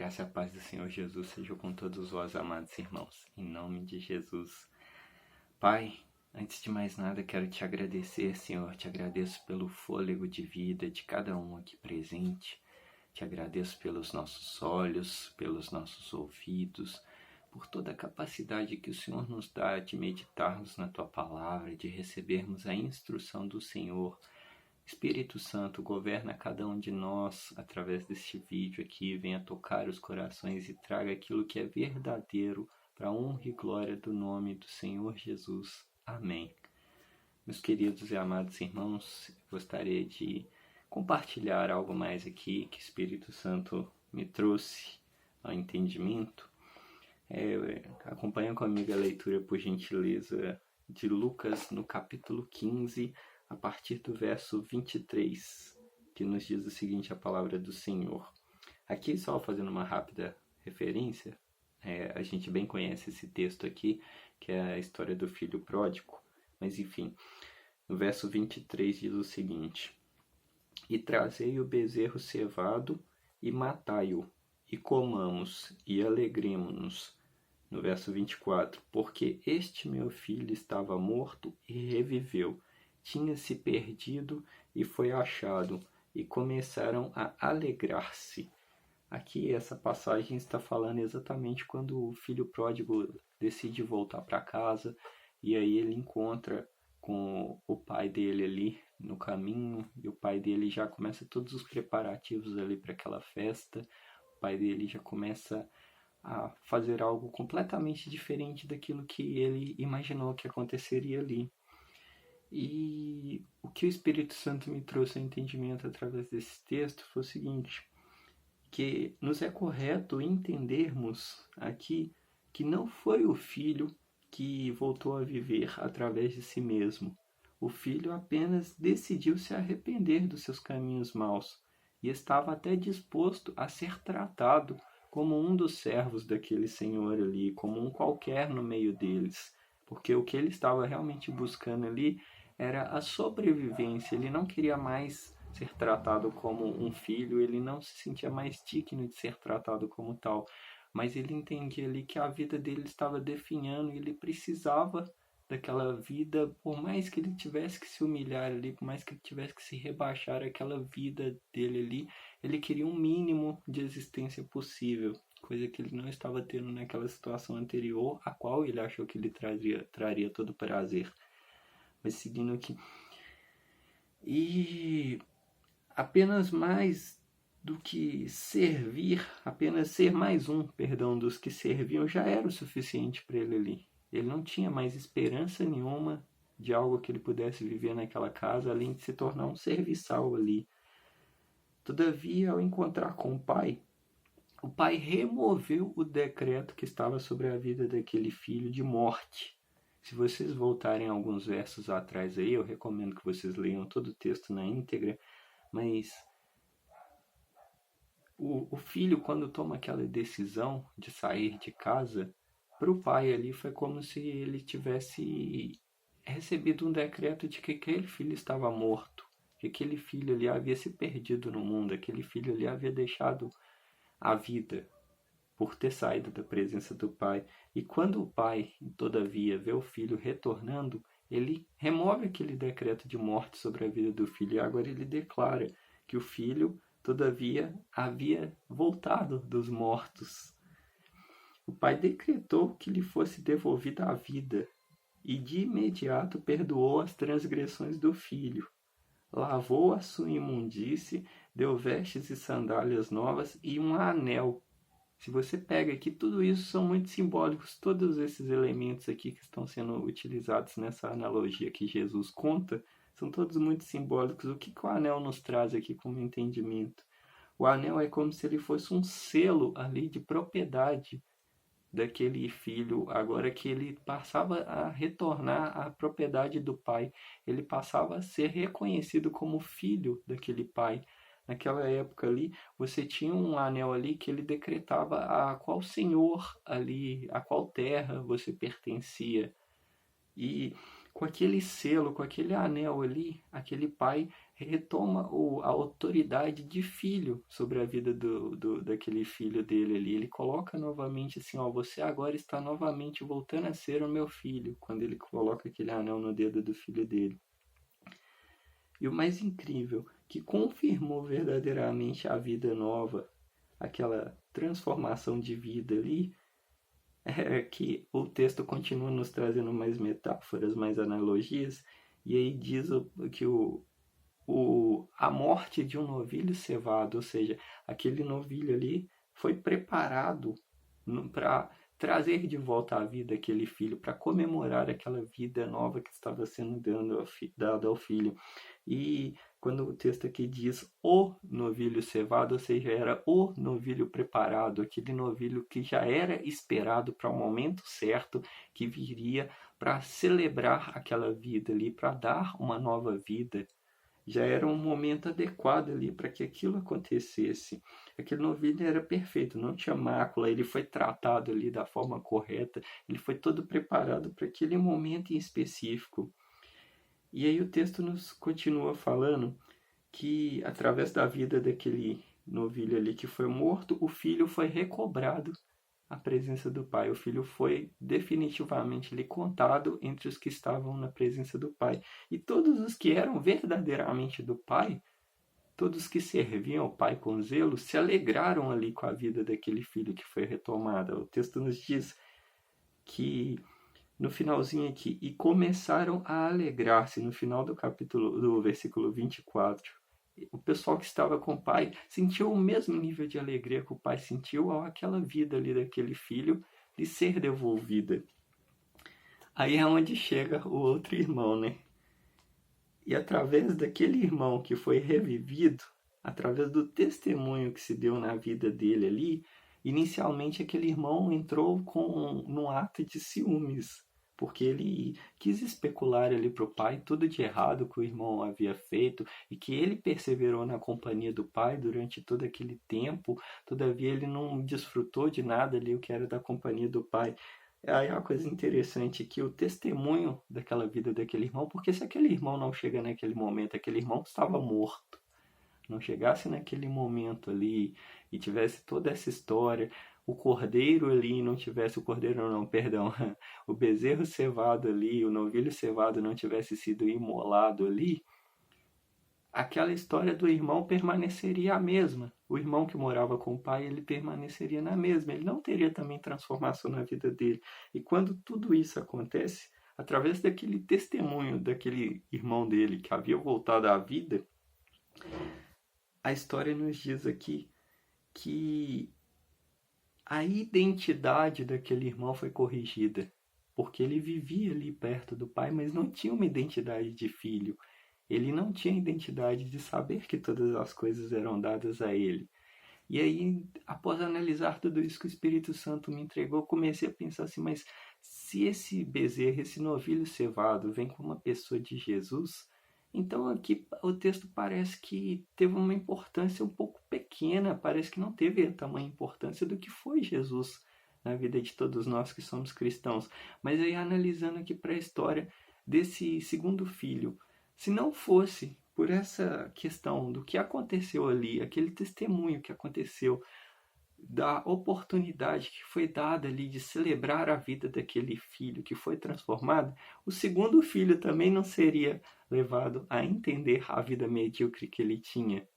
graça e a paz do Senhor Jesus sejam com todos vós, amados irmãos, em nome de Jesus. Pai, antes de mais nada, quero te agradecer, Senhor, te agradeço pelo fôlego de vida de cada um aqui presente, te agradeço pelos nossos olhos, pelos nossos ouvidos, por toda a capacidade que o Senhor nos dá de meditarmos na Tua Palavra, de recebermos a instrução do Senhor. Espírito Santo, governa cada um de nós através deste vídeo aqui, venha tocar os corações e traga aquilo que é verdadeiro para a honra e glória do nome do Senhor Jesus. Amém. Meus queridos e amados irmãos, gostaria de compartilhar algo mais aqui que o Espírito Santo me trouxe ao entendimento. Acompanha comigo a leitura, por gentileza, de Lucas no capítulo 15, a partir do verso 23, que nos diz o seguinte, a palavra do Senhor. Aqui, só fazendo uma rápida referência, a gente bem conhece esse texto aqui, que é a história do filho pródigo, mas enfim, no verso 23 diz o seguinte: E trazei o bezerro cevado e matai-o, e comamos e alegremo-nos. No verso 24, porque este meu filho estava morto e reviveu, tinha se perdido e foi achado, e começaram a alegrar-se. Aqui essa passagem está falando exatamente quando o filho pródigo decide voltar para casa, e aí ele encontra com o pai dele ali no caminho, e o pai dele já começa todos os preparativos ali para aquela festa. O pai dele já começa a fazer algo completamente diferente daquilo que ele imaginou que aconteceria ali. E o que o Espírito Santo me trouxe ao entendimento através desse texto foi o seguinte, que nos é correto entendermos aqui que não foi o filho que voltou a viver através de si mesmo. O filho apenas decidiu se arrepender dos seus caminhos maus e estava até disposto a ser tratado como um dos servos daquele senhor ali, como um qualquer no meio deles, porque o que ele estava realmente buscando ali era a sobrevivência. Ele não queria mais ser tratado como um filho, ele não se sentia mais digno de ser tratado como tal, mas ele entendia ali que a vida dele estava definhando e ele precisava daquela vida, por mais que ele tivesse que se humilhar ali, por mais que ele tivesse que se rebaixar aquela vida dele ali, ele queria um mínimo de existência possível, coisa que ele não estava tendo naquela situação anterior, a qual ele achou que ele traria todo o prazer. Mas seguindo aqui, e apenas mais do que servir, apenas ser mais um, dos que serviam, já era o suficiente para ele ali. Ele não tinha mais esperança nenhuma de algo que ele pudesse viver naquela casa, além de se tornar um serviçal ali. Todavia, ao encontrar com o pai removeu o decreto que estava sobre a vida daquele filho de morte. Se vocês voltarem alguns versos atrás aí, eu recomendo que vocês leiam todo o texto na íntegra, mas o filho, quando toma aquela decisão de sair de casa, para o pai ali foi como se ele tivesse recebido um decreto de que aquele filho estava morto, que aquele filho ali havia se perdido no mundo, aquele filho ali havia deixado a vida por ter saído da presença do pai. E quando o pai, todavia, vê o filho retornando, ele remove aquele decreto de morte sobre a vida do filho e agora ele declara que o filho, todavia, havia voltado dos mortos. O pai decretou que lhe fosse devolvida a vida e de imediato perdoou as transgressões do filho. Lavou a sua imundície, deu vestes e sandálias novas e um anel. Se você pega aqui, tudo isso são muito simbólicos, todos esses elementos aqui que estão sendo utilizados nessa analogia que Jesus conta, são todos muito simbólicos. O que o anel nos traz aqui como entendimento? O anel é como se ele fosse um selo ali de propriedade daquele filho, agora que ele passava a retornar à propriedade do pai, ele passava a ser reconhecido como filho daquele pai. Naquela época ali, você tinha um anel ali que ele decretava a qual senhor ali, a qual terra você pertencia. E com aquele selo, com aquele anel ali, aquele pai retoma a autoridade de filho sobre a vida daquele filho dele ali. Ele coloca novamente assim, ó, você agora está novamente voltando a ser o meu filho, quando ele coloca aquele anel no dedo do filho dele. E o mais incrível, que confirmou verdadeiramente a vida nova, aquela transformação de vida ali, é que o texto continua nos trazendo mais metáforas, mais analogias, e aí diz que a morte de um novilho cevado, ou seja, aquele novilho ali foi preparado para trazer de volta à vida aquele filho, para comemorar aquela vida nova que estava sendo dada ao filho. E quando o texto aqui diz o novilho cevado, ou seja, era o novilho preparado, aquele novilho que já era esperado para o momento certo, que viria para celebrar aquela vida ali, para dar uma nova vida. Já era um momento adequado ali para que aquilo acontecesse. Aquele novilho era perfeito, não tinha mácula, ele foi tratado ali da forma correta, ele foi todo preparado para aquele momento em específico. E aí o texto nos continua falando que através da vida daquele novilho ali que foi morto, o filho foi recobrado à presença do pai. O filho foi definitivamente ali contado entre os que estavam na presença do pai. E todos os que eram verdadeiramente do pai, todos que serviam ao pai com zelo, se alegraram ali com a vida daquele filho que foi retomada. O texto nos diz que no finalzinho aqui, e começaram a alegrar-se, no final do versículo 24, o pessoal que estava com o pai sentiu o mesmo nível de alegria que o pai sentiu ao aquela vida ali daquele filho de ser devolvida. Aí é onde chega o outro irmão, né? E através daquele irmão que foi revivido, através do testemunho que se deu na vida dele ali, inicialmente aquele irmão entrou num ato de ciúmes, porque ele quis especular ali para o pai tudo de errado que o irmão havia feito e que ele perseverou na companhia do pai durante todo aquele tempo, todavia ele não desfrutou de nada ali o que era da companhia do pai. Aí é uma coisa interessante que o testemunho daquela vida daquele irmão, porque se aquele irmão não chega naquele momento, aquele irmão estava morto, não chegasse naquele momento ali e tivesse toda essa história, o cordeiro ali não tivesse, o cordeiro não, perdão, o bezerro cevado ali, o novilho cevado não tivesse sido imolado ali, aquela história do irmão permaneceria a mesma. O irmão que morava com o pai, ele permaneceria na mesma. Ele não teria também transformação na vida dele. E quando tudo isso acontece, através daquele testemunho daquele irmão dele que havia voltado à vida, a história nos diz aqui que a identidade daquele irmão foi corrigida, porque ele vivia ali perto do pai, mas não tinha uma identidade de filho. Ele não tinha identidade de saber que todas as coisas eram dadas a ele. E aí, após analisar tudo isso que o Espírito Santo me entregou, comecei a pensar assim, mas se esse bezerro, esse novilho cevado vem com uma pessoa de Jesus, então aqui o texto parece que teve uma importância um pouco pequena, parece que não teve a tamanha importância do que foi Jesus na vida de todos nós que somos cristãos. Mas aí analisando aqui para a história desse segundo filho, se não fosse por essa questão do que aconteceu ali, aquele testemunho que aconteceu, da oportunidade que foi dada ali de celebrar a vida daquele filho que foi transformado, o segundo filho também não seria levado a entender a vida medíocre que ele tinha.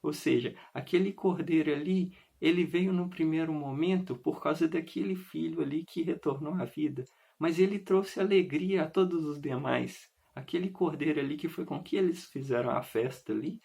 Ou seja, aquele cordeiro ali, ele veio no primeiro momento por causa daquele filho ali que retornou à vida, mas ele trouxe alegria a todos os demais. Aquele cordeiro ali que foi com que eles fizeram a festa ali,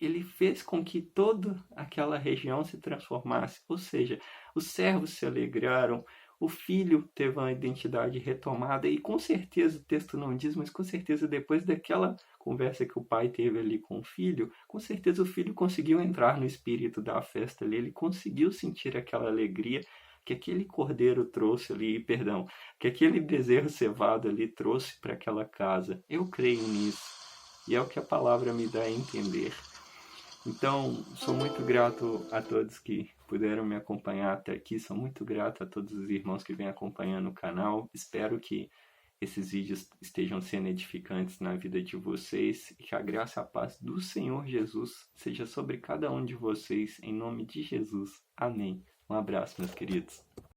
ele fez com que toda aquela região se transformasse. Ou seja, os servos se alegraram, o filho teve uma identidade retomada e com certeza, o texto não diz, mas com certeza depois daquela conversa que o pai teve ali com o filho, com certeza o filho conseguiu entrar no espírito da festa ali, ele conseguiu sentir aquela alegria que aquele cordeiro trouxe ali, perdão, que aquele bezerro cevado ali trouxe para aquela casa. Eu creio nisso e é o que a palavra me dá a entender. Então, sou muito grato a todos que puderam me acompanhar até aqui, sou muito grato a todos os irmãos que vêm acompanhando o canal. Espero que esses vídeos estejam sendo edificantes na vida de vocês e que a graça e a paz do Senhor Jesus seja sobre cada um de vocês, em nome de Jesus. Amém. Um abraço, meus queridos.